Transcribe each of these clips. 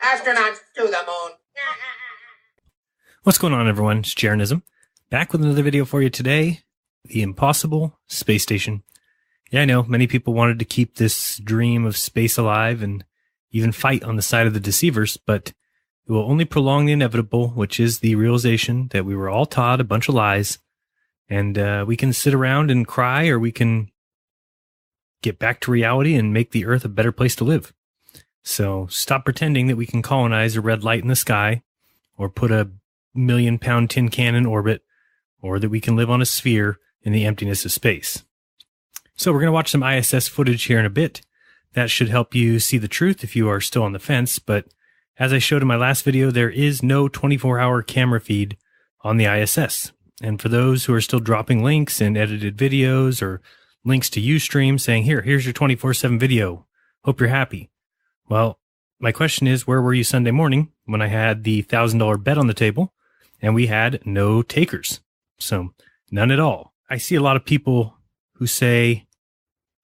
Astronauts to the moon. What's going on, everyone? It's Jaronism, back with another video for you today. The Impossible Space Station. Yeah, I know, many people wanted to keep this dream of space alive and even fight on the side of the deceivers, but it will only prolong the inevitable, which is the realization that we were all taught a bunch of lies, and we can sit around and cry, or we can get back to reality and make the Earth a better place to live. So stop pretending that we can colonize a red light in the sky, or put a million-pound tin can in orbit, or that we can live on a sphere in the emptiness of space. So we're going to watch some ISS footage here in a bit. That should help you see the truth if you are still on the fence, but as I showed in my last video, there is no 24-hour camera feed on the ISS. And for those who are still dropping links and edited videos or links to Ustream saying, here's your 24/7 video, hope you're happy. Well, my question is, where were you Sunday morning when I had the $1,000 bet on the table and we had no takers? So none at all. I see a lot of people who say,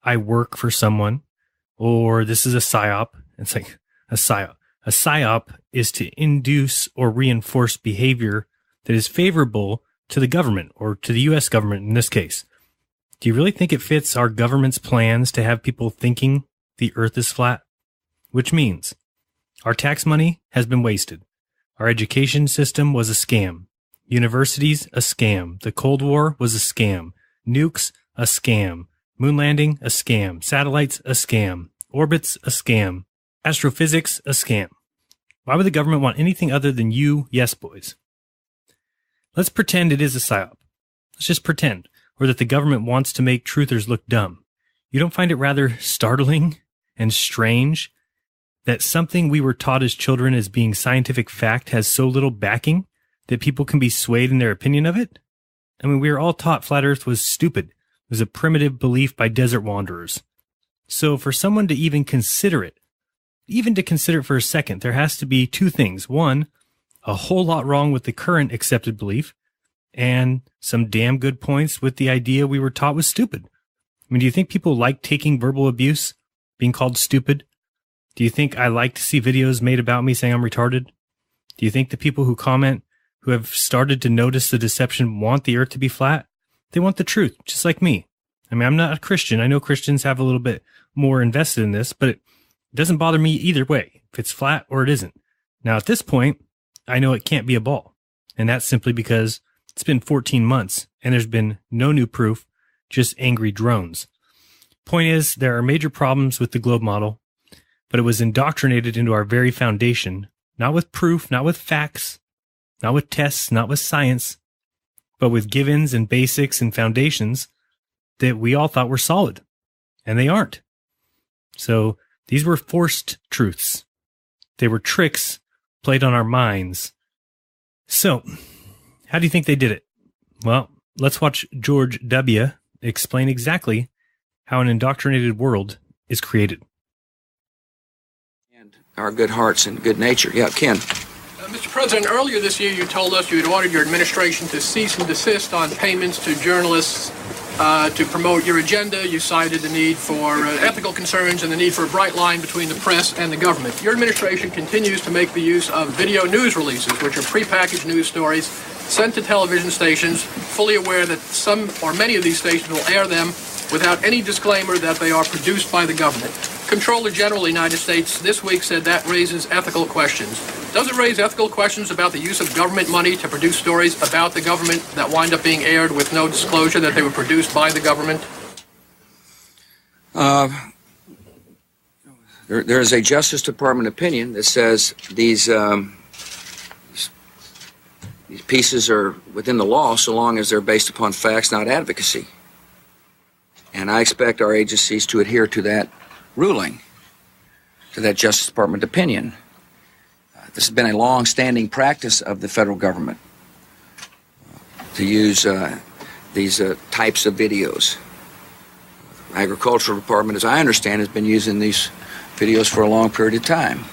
I work for someone, or this is a psyop. It's like a psyop. A psyop is to induce or reinforce behavior that is favorable to the government, or to the U.S. government in this case. Do you really think it fits our government's plans to have people thinking the Earth is flat? Which means our tax money has been wasted. Our education system was a scam. Universities, a scam. The Cold War was a scam. Nukes, a scam. Moon landing, a scam. Satellites, a scam. Orbits, a scam. Astrophysics, a scam. Why would the government want anything other than you, yes boys? Let's pretend it is a psyop. Let's just pretend. Or that the government wants to make truthers look dumb. You don't find it rather startling and strange that something we were taught as children as being scientific fact has so little backing that people can be swayed in their opinion of it? I mean, we were all taught flat Earth was stupid. It was a primitive belief by desert wanderers. So for someone to even to consider it for a second, there has to be two things. One, a whole lot wrong with the current accepted belief, and some damn good points with the idea we were taught was stupid. I mean, do you think people like taking verbal abuse, being called stupid? Do you think I like to see videos made about me saying I'm retarded? Do you think the people who comment, who have started to notice the deception, want the Earth to be flat? They want the truth, just like me. I mean, I'm not a Christian. I know Christians have a little bit more invested in this, but it doesn't bother me either way, if it's flat or it isn't. Now, at this point, I know it can't be a ball. And that's simply because it's been 14 months and there's been no new proof, just angry drones. Point is, there are major problems with the globe model, but it was indoctrinated into our very foundation, not with proof, not with facts, not with tests, not with science, but with givens and basics and foundations that we all thought were solid, and they aren't. So these were forced truths. They were tricks played on our minds. So how do you think they did it? Well, let's watch George W. explain exactly how an indoctrinated world is created. And our good hearts and good nature. Yeah, Ken. Mr. President, earlier this year you told us you had ordered your administration to cease and desist on payments to journalists to promote your agenda. You cited the need for ethical concerns and the need for a bright line between the press and the government. Your administration continues to make the use of video news releases, which are prepackaged news stories sent to television stations, fully aware that some or many of these stations will air them without any disclaimer that they are produced by the government. Comptroller General of the United States this week said that raises ethical questions. Does it raise ethical questions about the use of government money to produce stories about the government that wind up being aired with no disclosure that they were produced by the government? There is a Justice Department opinion that says these pieces are within the law so long as they're based upon facts, not advocacy. And I expect our agencies to adhere to that ruling, to that Justice Department opinion. This has been a long-standing practice of the federal government to use these types of videos. Agricultural Department, as I understand, has been using these videos for a long period of time.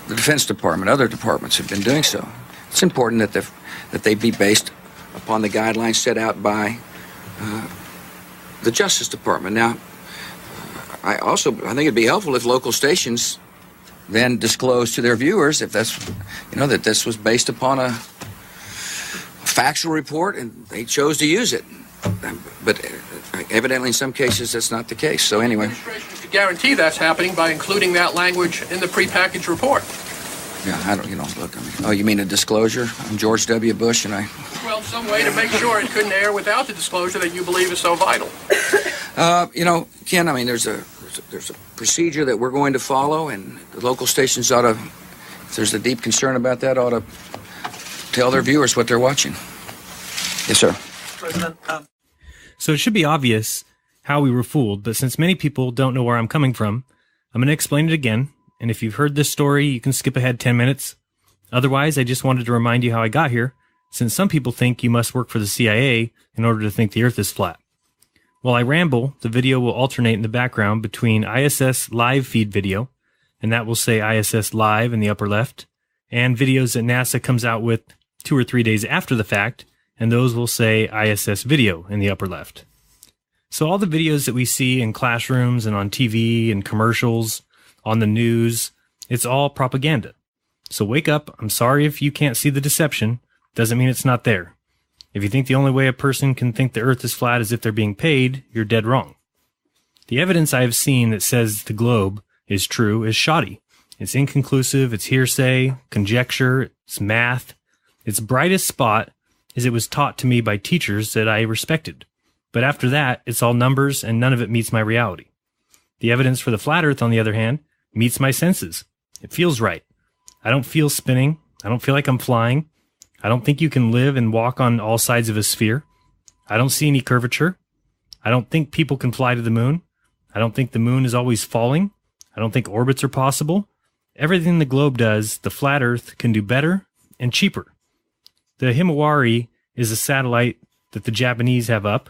The Defense Department, other departments have been doing so. It's important that they be based upon the guidelines set out by the Justice Department. Now, I think it'd be helpful if local stations then disclose to their viewers if that's, that this was based upon a factual report and they chose to use it. But evidently in some cases that's not the case. So anyway. The administration could guarantee that's happening by including that language in the prepackaged report. Yeah, look, you mean a disclosure? I'm George W. Bush and I... Well, some way to make sure it couldn't air without the disclosure that you believe is so vital. Ken, there's a procedure that we're going to follow, and the local stations ought to, if there's a deep concern about that, ought to tell their viewers what they're watching. Yes, sir. President, So it should be obvious how we were fooled, but since many people don't know where I'm coming from, I'm going to explain it again, and if you've heard this story, you can skip ahead 10 minutes. Otherwise, I just wanted to remind you how I got here, since some people think you must work for the CIA in order to think the Earth is flat. While I ramble, the video will alternate in the background between ISS live feed video, and that will say ISS live in the upper left, and videos that NASA comes out with 2 or 3 days after the fact, and those will say ISS video in the upper left. So all the videos that we see in classrooms and on TV and commercials, on the news, it's all propaganda. So wake up. I'm sorry if you can't see the deception. Doesn't mean it's not there. If you think the only way a person can think the Earth is flat is if they're being paid, you're dead wrong. The evidence I have seen that says the globe is true is shoddy. It's inconclusive, it's hearsay, conjecture, it's math. Its brightest spot is it was taught to me by teachers that I respected. But after that, it's all numbers and none of it meets my reality. The evidence for the flat Earth, on the other hand, meets my senses. It feels right. I don't feel spinning. I don't feel like I'm flying. I don't think you can live and walk on all sides of a sphere. I don't see any curvature. I don't think people can fly to the moon. I don't think the moon is always falling. I don't think orbits are possible. Everything the globe does, the flat Earth can do better and cheaper. The Himawari is a satellite that the Japanese have up,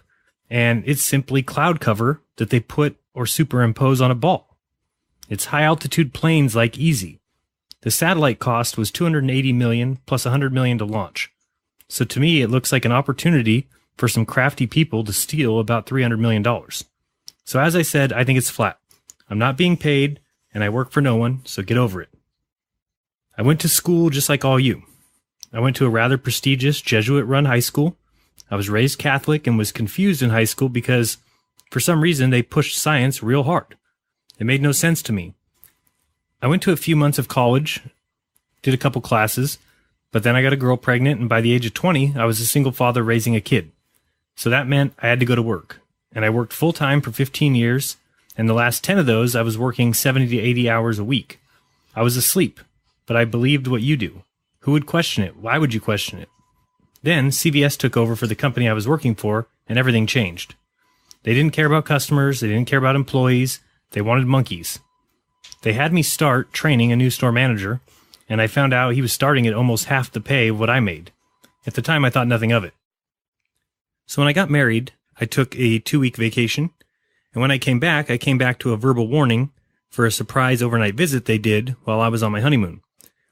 and it's simply cloud cover that they put or superimpose on a ball. It's high-altitude planes like easy. The satellite cost was $280 million plus $100 million to launch. So to me, it looks like an opportunity for some crafty people to steal about $300 million. So as I said, I think it's flat. I'm not being paid, and I work for no one, so get over it. I went to school just like all you. I went to a rather prestigious Jesuit-run high school. I was raised Catholic and was confused in high school because, for some reason, they pushed science real hard. It made no sense to me. I went to a few months of college, did a couple classes, but then I got a girl pregnant, and by the age of 20, I was a single father raising a kid. So that meant I had to go to work. And I worked full-time for 15 years, and the last 10 of those, I was working 70 to 80 hours a week. I was asleep, but I believed what you do. Who would question it? Why would you question it? Then CVS took over for the company I was working for, and everything changed. They didn't care about customers, they didn't care about employees, they wanted monkeys. They had me start training a new store manager, and I found out he was starting at almost half the pay of what I made. At the time, I thought nothing of it. So when I got married, I took a 2-week vacation, and when I came back to a verbal warning for a surprise overnight visit they did while I was on my honeymoon.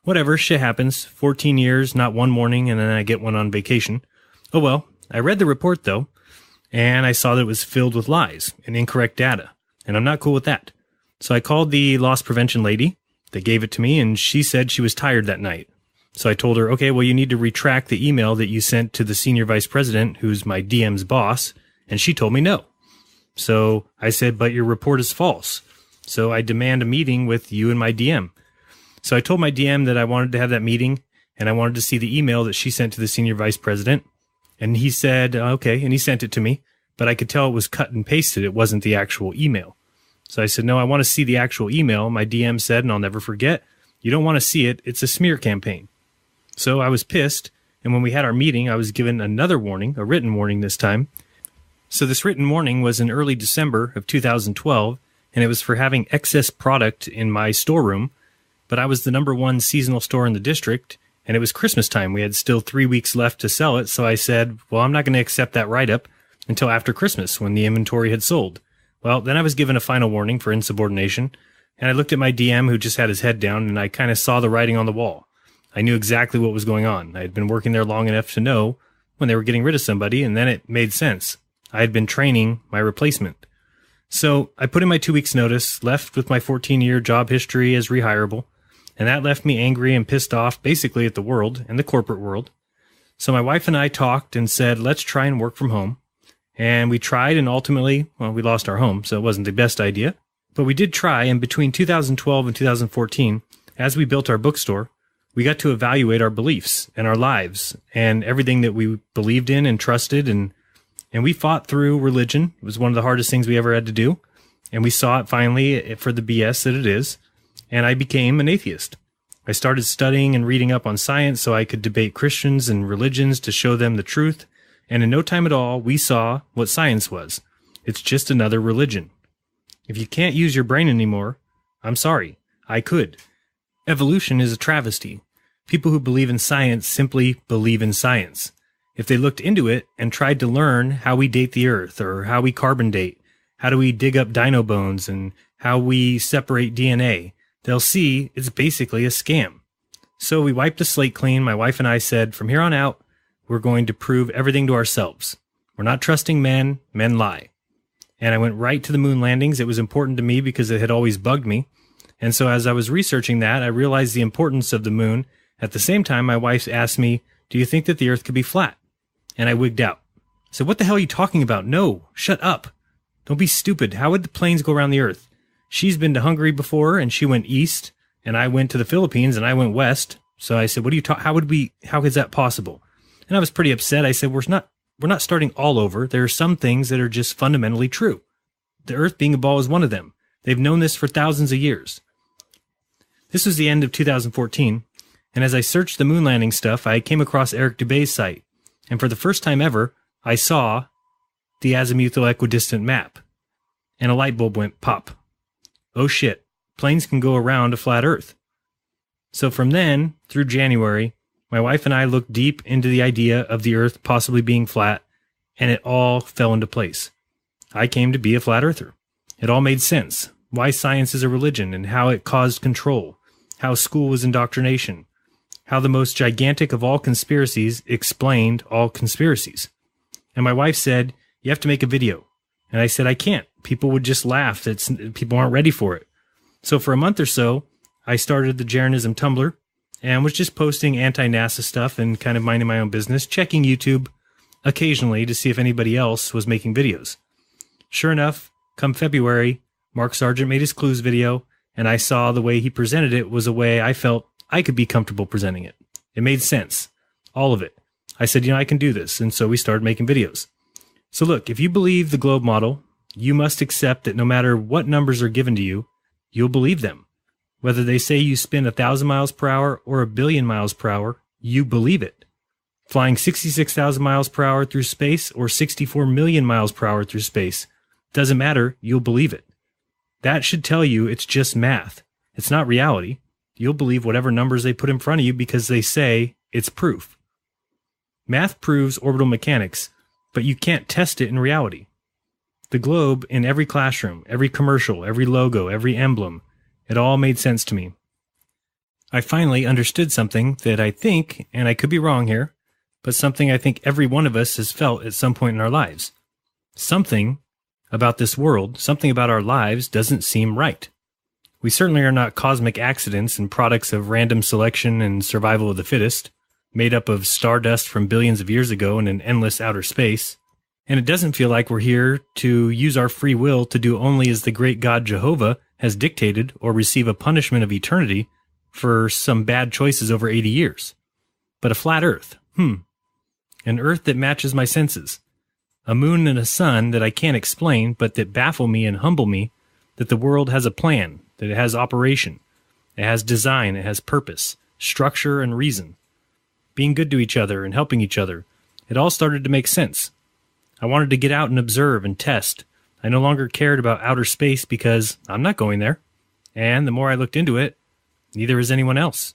Whatever, shit happens. 14 years, not one morning, and then I get one on vacation. Oh well, I read the report though, and I saw that it was filled with lies and incorrect data, and I'm not cool with that. So I called the loss prevention lady. They gave it to me, and she said she was tired that night. So I told her, okay, well, you need to retract the email that you sent to the senior vice president, who's my DM's boss, and she told me no. So I said, but your report is false. So I demand a meeting with you and my DM. So I told my DM that I wanted to have that meeting, and I wanted to see the email that she sent to the senior vice president. And he said, okay, and he sent it to me, but I could tell it was cut and pasted. It wasn't the actual email. So I said, no, I want to see the actual email. My DM said, and I'll never forget, you don't want to see it. It's a smear campaign. So I was pissed, and when we had our meeting, I was given another warning, a written warning this time. So this written warning was in early December of 2012, and it was for having excess product in my storeroom, but I was the #1 seasonal store in the district, and it was Christmas time. We had still 3 weeks left to sell it, so I said, well, I'm not going to accept that write-up until after Christmas when the inventory had sold. Well, then I was given a final warning for insubordination, and I looked at my DM who just had his head down, and I kind of saw the writing on the wall. I knew exactly what was going on. I had been working there long enough to know when they were getting rid of somebody, and then it made sense. I had been training my replacement. So I put in my 2 weeks notice, left with my 14-year job history as rehirable, And that left me angry and pissed off basically at the world and the corporate world. So my wife and I talked and said, let's try and work from home. And we tried, and ultimately, well, we lost our home, so it wasn't the best idea. But we did try, and between 2012 and 2014, as we built our bookstore, we got to evaluate our beliefs and our lives and everything that we believed in and trusted. And we fought through religion. It was one of the hardest things we ever had to do. And we saw it finally for the BS that it is. And I became an atheist. I started studying and reading up on science so I could debate Christians and religions to show them the truth. And in no time at all, we saw what science was. It's just another religion. If you can't use your brain anymore, I'm sorry, I could. Evolution is a travesty. People who believe in science simply believe in science. If they looked into it and tried to learn how we date the Earth, or how we carbon date, how do we dig up dino bones, and how we separate DNA, they'll see it's basically a scam. So we wiped the slate clean. My wife and I said, from here on out, we're going to prove everything to ourselves. We're not trusting men. Men lie. And I went right to the moon landings. It was important to me because it had always bugged me. And so as I was researching that, I realized the importance of the moon. At the same time, my wife asked me, do you think that the Earth could be flat? And I wigged out. I said, what the hell are you talking about? No, shut up. Don't be stupid. How would the planes go around the Earth? She's been to Hungary before, and she went east, and I went to the Philippines, and I went west. So I said, how is that possible? And I was pretty upset. I said, we're not starting all over. There are some things that are just fundamentally true. The Earth being a ball is one of them. They've known this for thousands of years. This was the end of 2014, and as I searched the moon landing stuff, I came across Eric Dubé's site, and for the first time ever, I saw the azimuthal equidistant map, and a light bulb went pop. Oh shit, planes can go around a flat Earth. So from then through January, my wife and I looked deep into the idea of the Earth possibly being flat, and it all fell into place. I came to be a flat earther. It all made sense. Why science is a religion, and how it caused control, how school was indoctrination, how the most gigantic of all conspiracies explained all conspiracies. And my wife said, you have to make a video. And I said, I can't. People would just laugh. People aren't ready for it. So for a month or so, I started the Jeranism Tumblr, and was just posting anti-NASA stuff and kind of minding my own business, checking YouTube occasionally to see if anybody else was making videos. Sure enough, come February, Mark Sargent made his clues video, and I saw the way he presented it was a way I felt I could be comfortable presenting it. It made sense. All of it. I said, I can do this, and so we started making videos. So look, if you believe the globe model, you must accept that no matter what numbers are given to you, you'll believe them. Whether they say you spin 1,000 miles per hour or 1 billion miles per hour, you believe it. Flying 66,000 miles per hour through space or 64 million miles per hour through space, doesn't matter, you'll believe it. That should tell you it's just math. It's not reality. You'll believe whatever numbers they put in front of you because they say it's proof. Math proves orbital mechanics, but you can't test it in reality. The globe in every classroom, every commercial, every logo, every emblem, it all made sense to me. I finally understood something that I think, and I could be wrong here, but something I think every one of us has felt at some point in our lives. Something about this world, something about our lives doesn't seem right. We certainly are not cosmic accidents and products of random selection and survival of the fittest, made up of stardust from billions of years ago in an endless outer space. And it doesn't feel like we're here to use our free will to do only as the great God Jehovah has dictated or receive a punishment of eternity for some bad choices over 80 years. But a flat Earth, an Earth that matches my senses. A moon and a sun that I can't explain, but that baffle me and humble me, that the world has a plan, that it has operation, it has design, it has purpose, structure, and reason. Being good to each other and helping each other, it all started to make sense. I wanted to get out and observe and test. I no longer cared about outer space because I'm not going there. And the more I looked into it, neither is anyone else.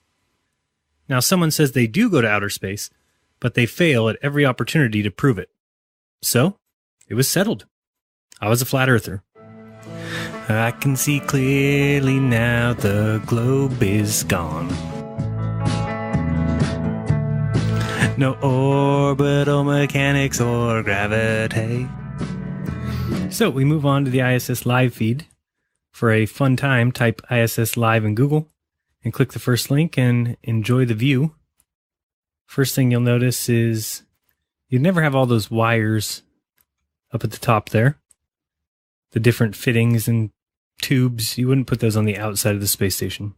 Now, someone says they do go to outer space, but they fail at every opportunity to prove it. So, it was settled. I was a flat earther. I can see clearly now the globe is gone. No orbital mechanics or gravity. So we move on to the ISS live feed. For a fun time, type ISS live in Google, and click the first link and enjoy the view. First thing you'll notice is you'd never have all those wires up at the top there. The different fittings and tubes, you wouldn't put those on the outside of the space station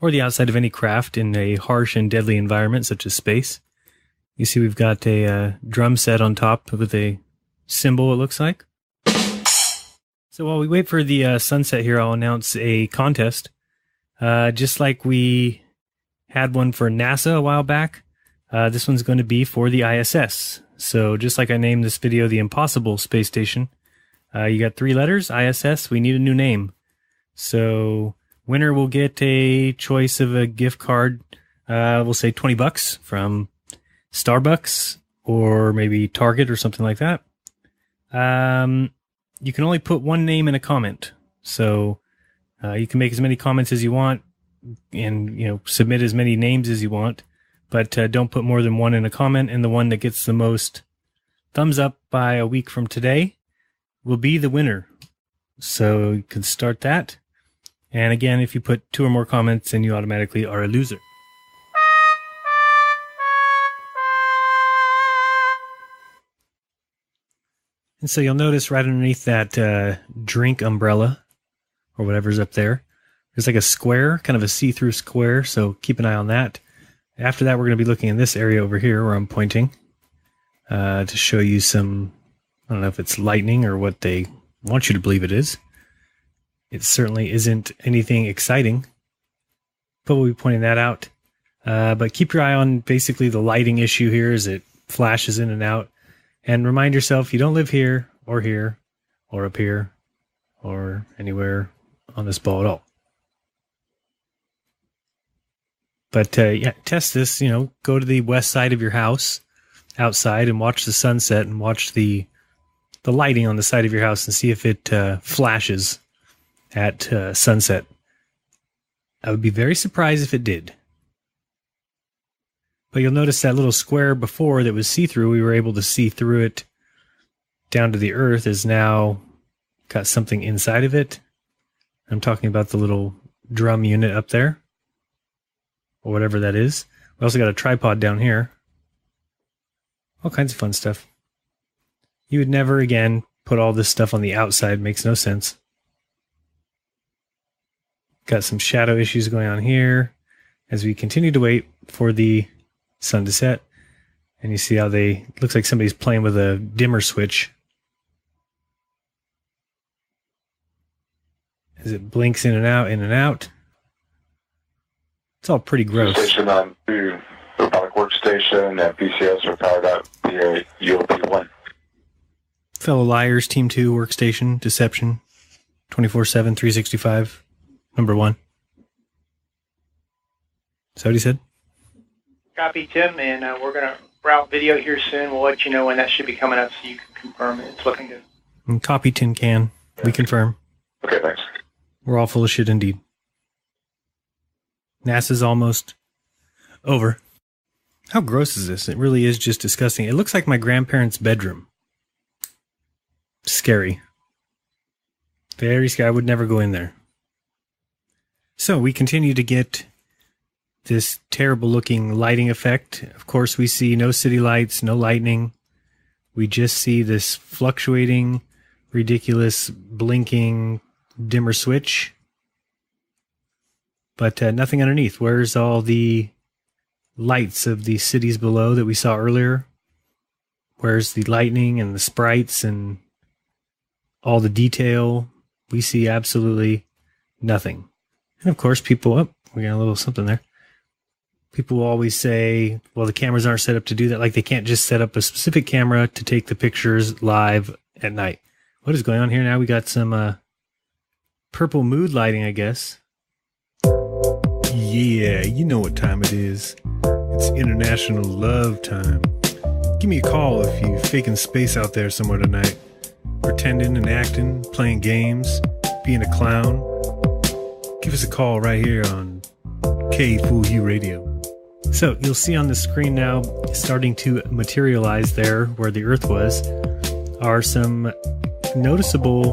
or the outside of any craft in a harsh and deadly environment such as space. You see we've got a drum set on top with a symbol, it looks like. So while we wait for the sunset here, I'll announce a contest. Just like we had one for NASA a while back, this one's going to be for the ISS. So just like I named this video the Impossible Space Station, you got 3 letters, ISS, we need a new name. So winner will get a choice of a gift card, we'll say $20 from Starbucks or maybe Target or something like that. You can only put one name in a comment. So you can make as many comments as you want and submit as many names as you want, but don't put more than one in a comment, and the one that gets the most thumbs up by a week from today will be the winner. So you can start that. And again, if you put 2 or more comments, then you automatically are a loser. And so you'll notice right underneath that drink umbrella, or whatever's up there, there's like a square, kind of a see-through square, so keep an eye on that. After that, we're going to be looking in this area over here where I'm pointing to show you some, I don't know if it's lightning or what they want you to believe it is. It certainly isn't anything exciting, but we'll be pointing that out. But keep your eye on basically the lighting issue here as it flashes in and out. And remind yourself you don't live here or up here or anywhere on this ball at all. But yeah, test this, go to the west side of your house outside and watch the sunset and watch the lighting on the side of your house and see if it flashes at sunset. I would be very surprised if it did. But you'll notice that little square before that was see-through, we were able to see through it down to the earth, is now got something inside of it. I'm talking about the little drum unit up there, or whatever that is. We also got a tripod down here. All kinds of fun stuff. You would never, again, put all this stuff on the outside. Makes no sense. Got some shadow issues going on here as we continue to wait for the sun to set. And you see how looks like somebody's playing with a dimmer switch as it blinks in and out, in and out. It's all pretty gross. Station on to robotic workstation and PCS are powered up via UOP1. Fellow Liars, Team 2, Workstation, Deception, 24/7, 365, number 1. Is that what he said? Copy, Tim, and we're going to route video here soon. We'll let you know when that should be coming up so you can confirm it. It's looking good. And copy, Tin Can. We confirm. Okay, thanks. We're all full of shit indeed. NASA's almost over. How gross is this? It really is just disgusting. It looks like my grandparents' bedroom. Scary. Very scary. I would never go in there. So we continue to get this terrible looking lighting effect. Of course, we see no city lights, no lightning. We just see this fluctuating, ridiculous, blinking dimmer switch. But nothing underneath. Where's all the lights of the cities below that we saw earlier? Where's the lightning and the sprites and all the detail? We see absolutely nothing. And of course, people, we got a little something there. People will always say, well, the cameras aren't set up to do that. Like they can't just set up a specific camera to take the pictures live at night. What is going on here now? We got some purple mood lighting, I guess. Yeah, you know what time it is. It's International Love Time. Give me a call if you faking space out there somewhere tonight. Pretending and acting, playing games, being a clown. Give us a call right here on K-Fool-U Radio. So you'll see on the screen now, starting to materialize there where the Earth was, are some noticeable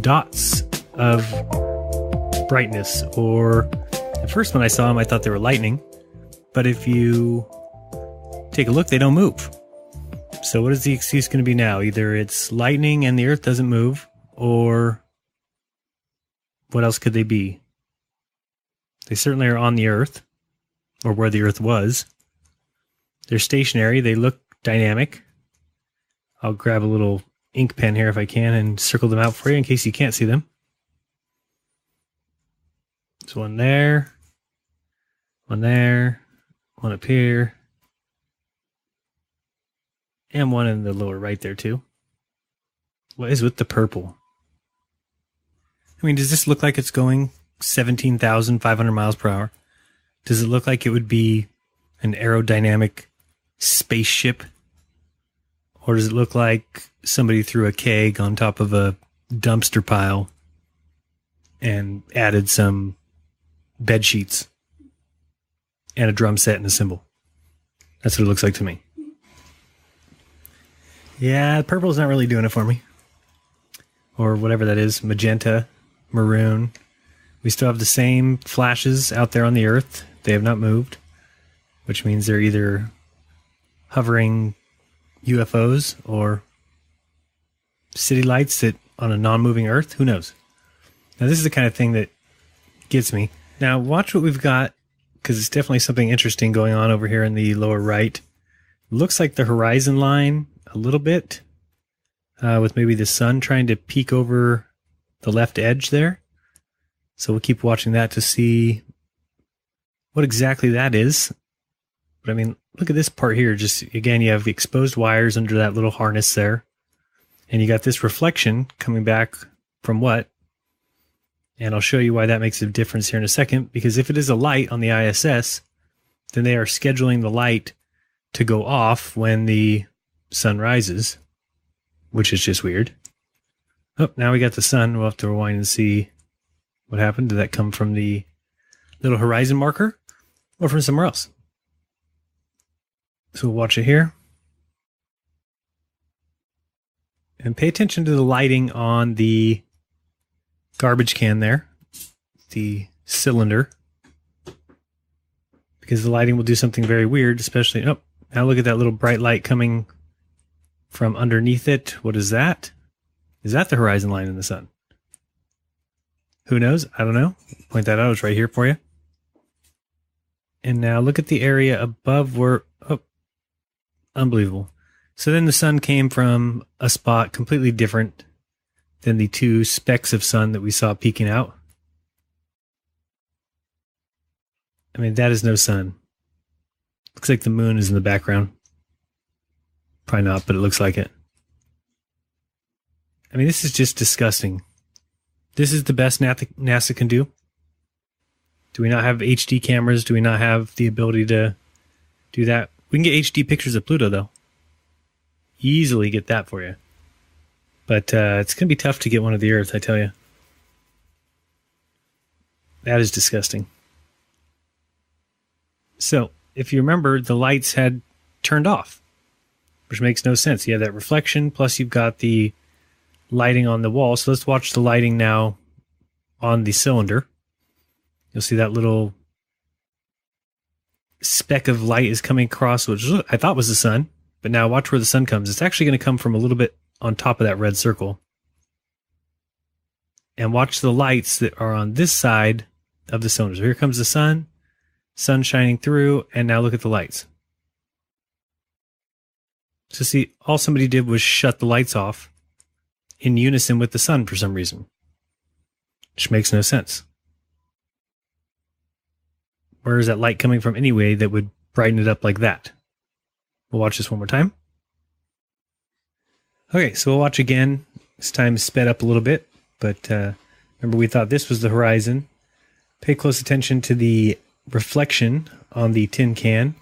dots of brightness, or at first when I saw them, I thought they were lightning. But if you take a look, they don't move. So what is the excuse going to be now? Either it's lightning and the Earth doesn't move, or what else could they be? They certainly are on the Earth, or where the Earth was. They're stationary. They look dynamic. I'll grab a little ink pen here if I can and circle them out for you in case you can't see them. There's one there, one up here, and one in the lower right there too. What is with the purple? I mean, does this look like it's going 17,500 miles per hour? Does it look like it would be an aerodynamic spaceship? Or does it look like somebody threw a keg on top of a dumpster pile and added some bed sheets and a drum set and a cymbal? That's what it looks like to me. Yeah, purple's not really doing it for me. Or whatever that is, magenta, maroon. We still have the same flashes out there on the Earth. They have not moved, which means they're either hovering UFOs or city lights that on a non-moving Earth. Who knows? Now, this is the kind of thing that gets me. Now, watch what we've got, because it's definitely something interesting going on over here in the lower right. Looks like the horizon line a little bit, with maybe the sun trying to peek over the left edge there. So we'll keep watching that to see what exactly that is. But I mean, look at this part here. Just again, you have the exposed wires under that little harness there. And you got this reflection coming back from what? And I'll show you why that makes a difference here in a second. Because if it is a light on the ISS, then they are scheduling the light to go off when the sun rises, which is just weird. Oh, now we got the sun. We'll have to rewind and see what happened. Did that come from the little horizon marker or from somewhere else? So we'll watch it here. And pay attention to the lighting on the garbage can there, the cylinder, because the lighting will do something very weird, especially, oh, now look at that little bright light coming from underneath it. What is that? Is that the horizon line in the sun? Who knows? I don't know. Point that out. It's right here for you. And now look at the area above where, oh, unbelievable. So then the sun came from a spot completely different than the two specks of sun that we saw peeking out. I mean, that is no sun. Looks like the moon is in the background. Probably not, but it looks like it. I mean, this is just disgusting. This is the best NASA can do. Do we not have HD cameras? Do we not have the ability to do that? We can get HD pictures of Pluto, though. Easily get that for you. But it's going to be tough to get one of the Earth, I tell you. That is disgusting. So, if you remember, the lights had turned off, which makes no sense. You have that reflection, plus you've got the lighting on the wall. So let's watch the lighting now on the cylinder. You'll see that little speck of light is coming across, which I thought was the sun. But now watch where the sun comes. It's actually going to come from a little bit on top of that red circle. And watch the lights that are on this side of the cylinder. So here comes the sun shining through, and now look at the lights. So see, all somebody did was shut the lights off in unison with the sun for some reason, which makes no sense. Where is that light coming from anyway that would brighten it up like that? We'll watch this one more time. Okay, so we'll watch again. This time sped up a little bit, but remember we thought this was the horizon. Pay close attention to the reflection on the tin can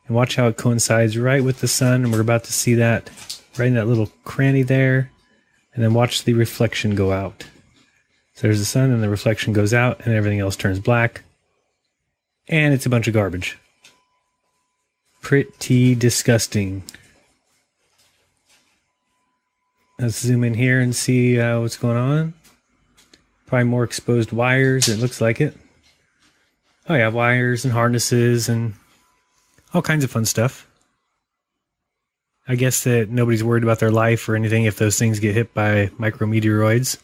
and watch how it coincides right with the sun, and we're about to see that right in that little cranny there. And then watch the reflection go out. So there's the sun, and the reflection goes out, and everything else turns black. And it's a bunch of garbage. Pretty disgusting. Let's zoom in here and see what's going on. Probably more exposed wires. It looks like it. Oh yeah, wires and harnesses and all kinds of fun stuff. I guess that nobody's worried about their life or anything if those things get hit by micrometeoroids.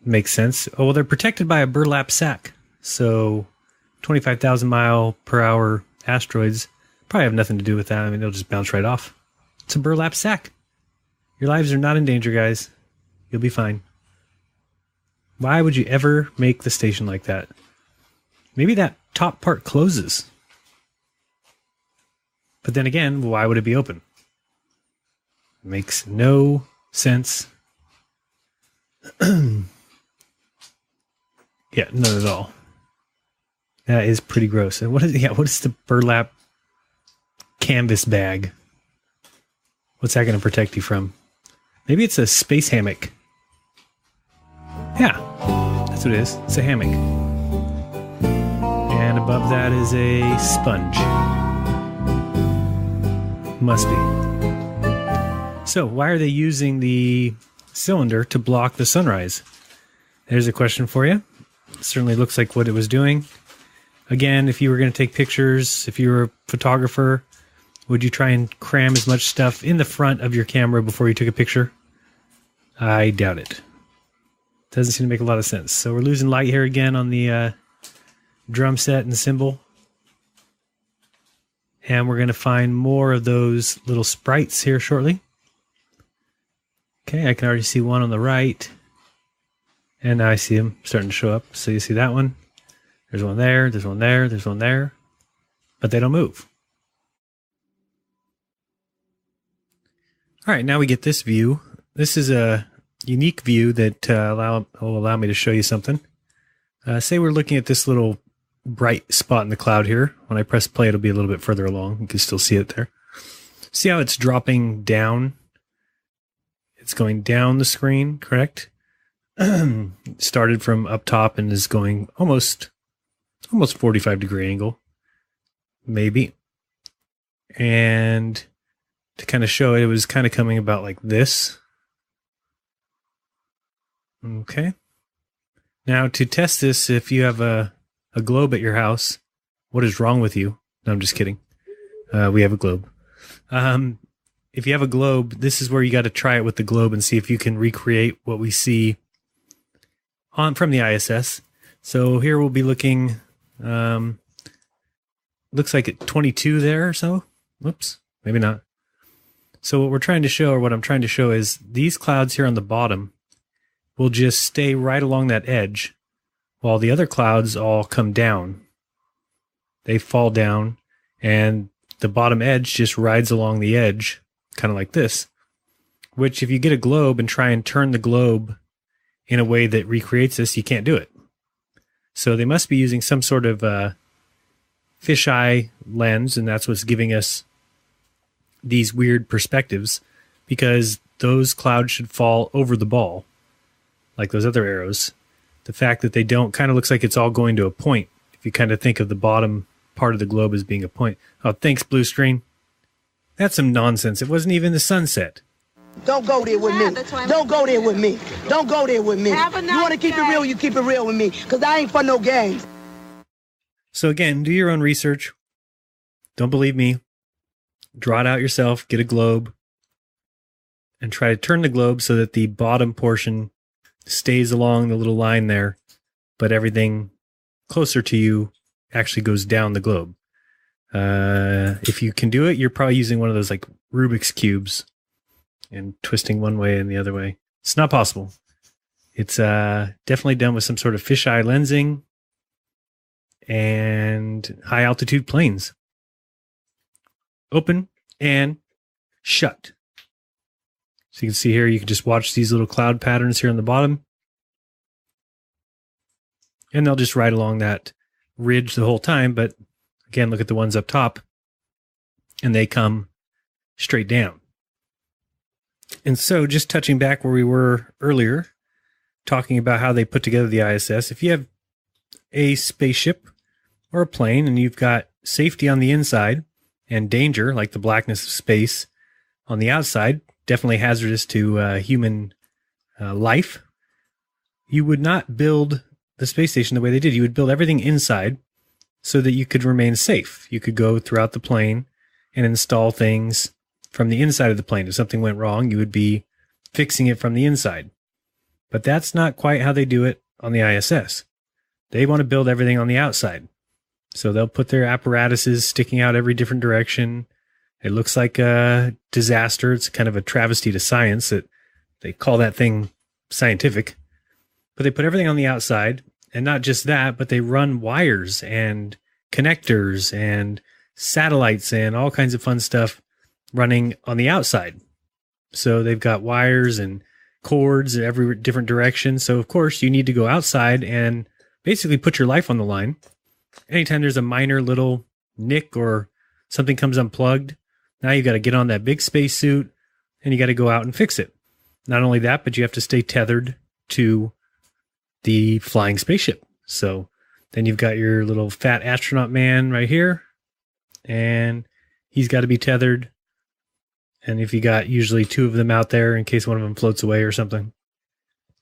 Makes sense. Oh, well, they're protected by a burlap sack. So 25,000 mile per hour asteroids probably have nothing to do with that. I mean, they'll just bounce right off. It's a burlap sack. Your lives are not in danger, guys. You'll be fine. Why would you ever make the station like that? Maybe that top part closes. But then again, why would it be open? Makes no sense. Yeah, none at all. That is pretty gross. And what is the burlap canvas bag? What's that going to protect you from? Maybe it's a space hammock. Yeah, that's what it is. It's a hammock. And above that is a sponge. Must be. So, why are they using the cylinder to block the sunrise? There's a question for you. It certainly looks like what it was doing. Again, if you were going to take pictures, if you were a photographer, would you try and cram as much stuff in the front of your camera before you took a picture? I doubt it. Doesn't seem to make a lot of sense. So we're losing light here again on the drum set and cymbal. And we're going to find more of those little sprites here shortly. Okay, I can already see one on the right. And now I see them starting to show up. So you see that one. There's one there, there's one there, there's one there. But they don't move. All right, now we get this view. This is a unique view that will allow me to show you something. Say we're looking at this little bright spot in the cloud here. When I press play, it'll be a little bit further along. You can still see it there. See how it's dropping down? It's going down the screen, correct? It started from up top and is going almost 45-degree angle, maybe. And to kind of show it, it was kind of coming about like this. Okay. Now to test this, if you have a globe at your house, what is wrong with you? No, I'm just kidding. We have a globe. If you have a globe, this is where you got to try it with the globe and see if you can recreate what we see from the ISS. So here we'll be looking, looks like at 22 there or so. Whoops, maybe not. So what we're trying to show, or what I'm trying to show, is these clouds here on the bottom will just stay right along that edge while the other clouds all come down. They fall down and the bottom edge just rides along the edge, kind of like this, which if you get a globe and try and turn the globe in a way that recreates this, you can't do it. So they must be using some sort of fisheye lens, and that's what's giving us these weird perspectives, because those clouds should fall over the ball, like those other arrows. The fact that they don't kind of looks like it's all going to a point, if you kind of think of the bottom part of the globe as being a point. Oh, thanks, blue screen. That's some nonsense. It wasn't even the sunset. Don't go there with me. Don't go there with me. Don't go there with me. You want to keep it real, you keep it real with me, because I ain't for no games. So again, do your own research. Don't believe me. Draw it out yourself, get a globe, and try to turn the globe so that the bottom portion stays along the little line there, but everything closer to you actually goes down the globe. If you can do it, you're probably using one of those like Rubik's cubes and twisting one way and the other way. It's not possible. It's definitely done with some sort of fisheye lensing and high altitude planes. Open and shut. So you can see here, you can just watch these little cloud patterns here on the bottom. And they'll just ride along that ridge the whole time. But again, look at the ones up top. And they come straight down. And so just touching back where we were earlier, talking about how they put together the ISS. If you have a spaceship or a plane and you've got safety on the inside and danger, like the blackness of space on the outside, definitely hazardous to human life. you would not build the space station the way they did. You would build everything inside so that you could remain safe. You could go throughout the plane and install things from the inside of the plane. If something went wrong, you would be fixing it from the inside. But that's not quite how they do it on the ISS. They want to build everything on the outside. So they'll put their apparatuses sticking out every different direction. It looks like a disaster. It's kind of a travesty to science that they call that thing scientific. But they put everything on the outside. And not just that, but they run wires and connectors and satellites and all kinds of fun stuff running on the outside. So they've got wires and cords in every different direction. So, of course, you need to go outside and basically put your life on the line. Anytime there's a minor little nick or something comes unplugged, now you got to get on that big spacesuit and you got to go out and fix it. Not only that, but you have to stay tethered to the flying spaceship. So then you've got your little fat astronaut man right here, and he's got to be tethered. And if you got usually two of them out there in case one of them floats away or something,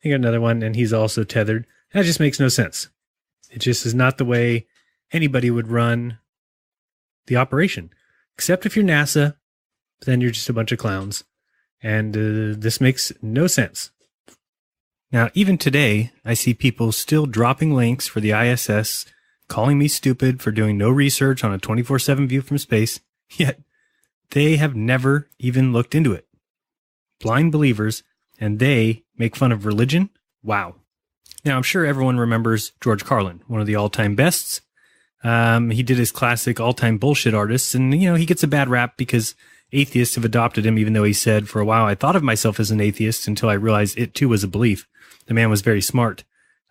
you got another one and he's also tethered. That just makes no sense. It just is not the way anybody would run the operation, except if you're NASA, then you're just a bunch of clowns. And this makes no sense. Now, even today, I see people still dropping links for the ISS, calling me stupid for doing no research on a 24/7 view from space, yet they have never even looked into it. Blind believers, and they make fun of religion? Wow. Now, I'm sure everyone remembers George Carlin, one of the all-time bests. He did his classic all-time bullshit artists, and, he gets a bad rap because atheists have adopted him, even though he said, for a while, I thought of myself as an atheist until I realized it too was a belief. The man was very smart.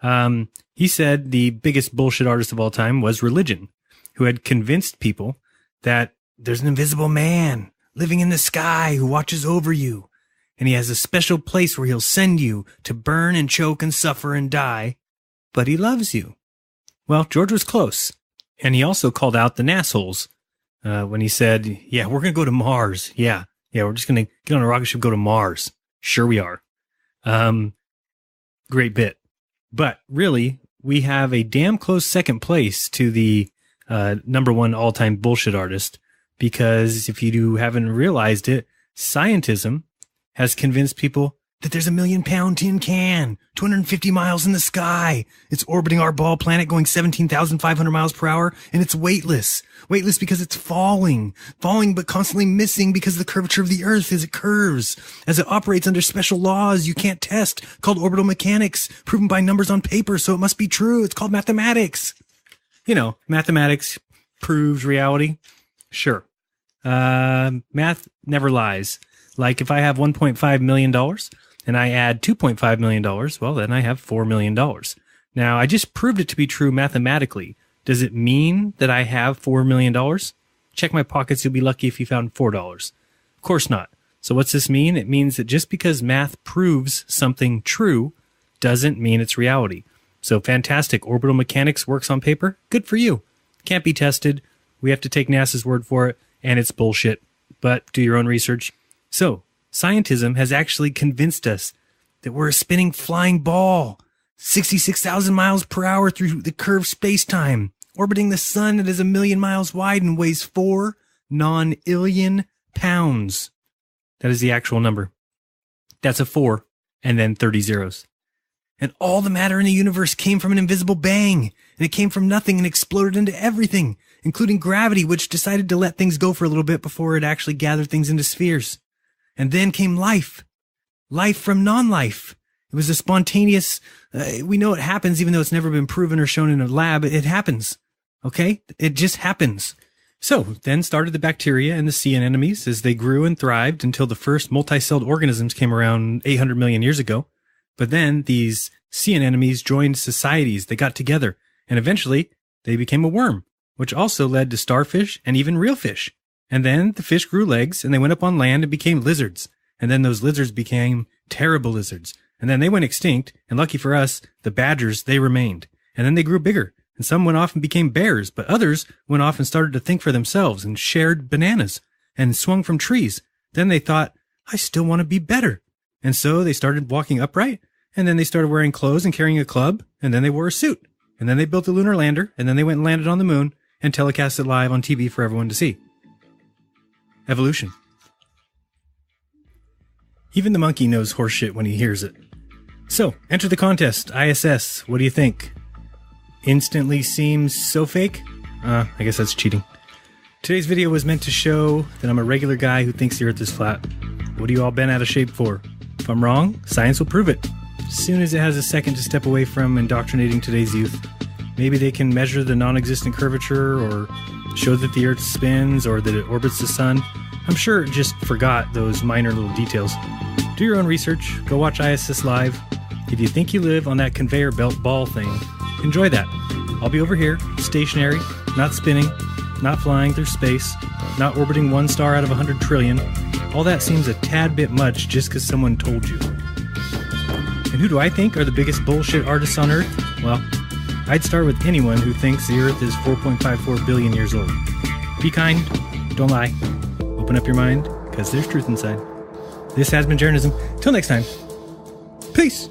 He said the biggest bullshit artist of all time was religion, who had convinced people that there's an invisible man living in the sky who watches over you, and he has a special place where he'll send you to burn and choke and suffer and die, but he loves you. Well, George was close, and he also called out the nassholes when he said, yeah, we're going to go to Mars. Yeah, we're just going to get on a rocket ship, go to Mars. Sure we are. Great bit. But really, we have a damn close second place to the number one all-time bullshit artist, because if you haven't realized it, scientism has convinced people that there's a 1,000,000-pound tin can, 250 miles in the sky. It's orbiting our ball planet going 17,500 miles per hour, and it's weightless. Weightless because it's falling but constantly missing because of the curvature of the Earth as it curves, as it operates under special laws you can't test, called orbital mechanics, proven by numbers on paper, so it must be true. It's called mathematics. Mathematics proves reality. Sure. Math never lies. Like if I have $1.5 million and I add $2.5 million, well, then I have $4 million. Now, I just proved it to be true mathematically. Does it mean that I have $4 million? Check my pockets. You'll be lucky if you found $4. Of course not. So what's this mean? It means that just because math proves something true doesn't mean it's reality. So fantastic. Orbital mechanics works on paper. Good for you. Can't be tested. We have to take NASA's word for it, and it's bullshit. But do your own research. So, scientism has actually convinced us that we're a spinning flying ball, 66,000 miles per hour through the curved space-time, orbiting the sun that is 1,000,000 miles wide and weighs 4 non-illion pounds. That is the actual number. That's a 4 and then 30 zeros. And all the matter in the universe came from an invisible bang, and it came from nothing and exploded into everything, including gravity, which decided to let things go for a little bit before it actually gathered things into spheres. And then came life. Life from non-life. It was a spontaneous, we know it happens even though it's never been proven or shown in a lab. It happens. Okay? It just happens. So then started the bacteria and the sea anemones as they grew and thrived until the first multi-celled organisms came around 800 million years ago. But then these sea anemones joined societies. They got together and eventually they became a worm, which also led to starfish and even real fish. And then the fish grew legs and they went up on land and became lizards. And then those lizards became terrible lizards. And then they went extinct. And lucky for us, the badgers, they remained. And then they grew bigger. And some went off and became bears. But others went off and started to think for themselves and shared bananas and swung from trees. Then they thought, I still want to be better. And so they started walking upright and then they started wearing clothes and carrying a club, and then they wore a suit, and then they built a lunar lander, and then they went and landed on the moon and telecast it live on TV for everyone to see. Evolution. Even the monkey knows horseshit when he hears it. So, enter the contest. ISS, what do you think? Instantly seems so fake? I guess that's cheating. Today's video was meant to show that I'm a regular guy who thinks the Earth is flat. What are you all bent out of shape for? If I'm wrong, science will prove it. As soon as it has a second to step away from indoctrinating today's youth, maybe they can measure the non-existent curvature, or show that the Earth spins, or that it orbits the sun. I'm sure it just forgot those minor little details. Do your own research, go watch ISS live. If you think you live on that conveyor belt ball thing, enjoy that. I'll be over here, stationary, not spinning, not flying through space, not orbiting one star out of 100 trillion. All that seems a tad bit much just because someone told you. And who do I think are the biggest bullshit artists on Earth? Well, I'd start with anyone who thinks the Earth is 4.54 billion years old. Be kind, don't lie, open up your mind, because there's truth inside. This has been Journalism. Till next time, peace!